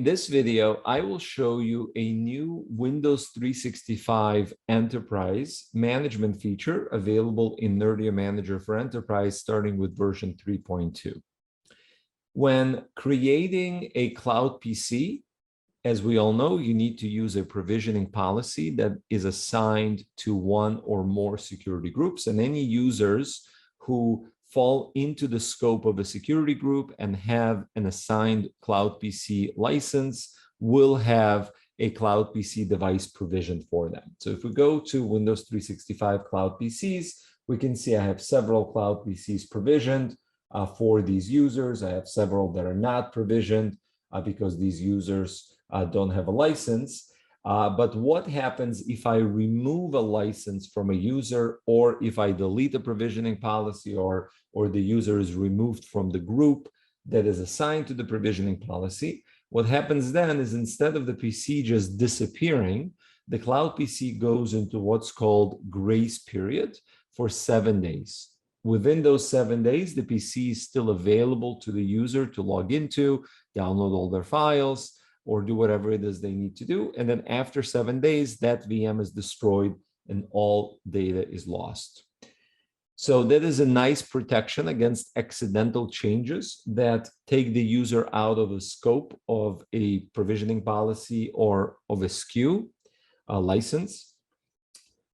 this video, I will show you a new Windows 365 Enterprise management feature available in Nerdio Manager for Enterprise, starting with version 3.2. When creating a cloud PC, as we all know, you need to use a provisioning policy that is assigned to one or more security groups, and any users who fall into the scope of a security group and have an assigned cloud PC license will have a cloud PC device provisioned for them. So if we go to Windows 365 cloud PCs, we can see I have several cloud PCs provisioned for these users. I have several that are not provisioned because these users don't have a license. But what happens if I remove a license from a user, or if I delete a provisioning policy, or the user is removed from the group that is assigned to the provisioning policy? What happens then is, instead of the PC just disappearing, the cloud PC goes into what's called grace period for 7 days. Within those 7 days, the PC is still available to the user to log into, download all their files, or do whatever it is they need to do. And then after 7 days, that VM is destroyed and all data is lost. So that is a nice protection against accidental changes that take the user out of the scope of a provisioning policy or of a SKU, a license.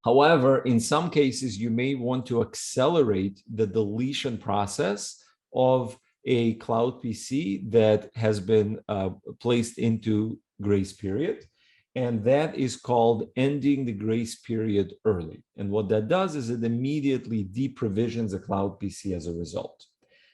However, in some cases, you may want to accelerate the deletion process of a cloud PC that has been placed into grace period. And that is called ending the grace period early. And what that does is it immediately deprovisions a cloud PC as a result.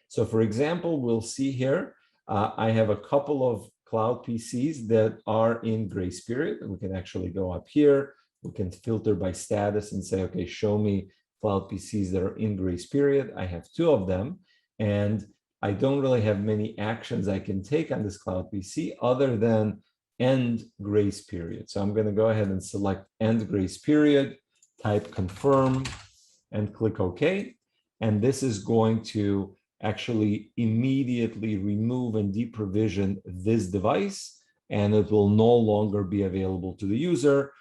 So for example, we'll see here, I have a couple of cloud PCs that are in grace period. And we can actually go up here. We can filter by status and say, okay, show me cloud PCs that are in grace period. I have 2 of them. And I don't really have many actions I can take on this cloud PC other than end grace period. So I'm going to go ahead and select end grace period, type confirm, and click OK. And this is going to actually immediately remove and deprovision this device, and it will no longer be available to the user.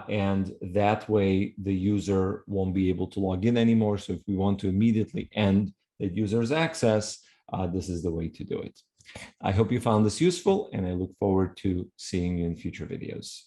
And that way, the user won't be able to log in anymore. So if we want to immediately end that user's access, this is the way to do it. I hope you found this useful, and I look forward to seeing you in future videos.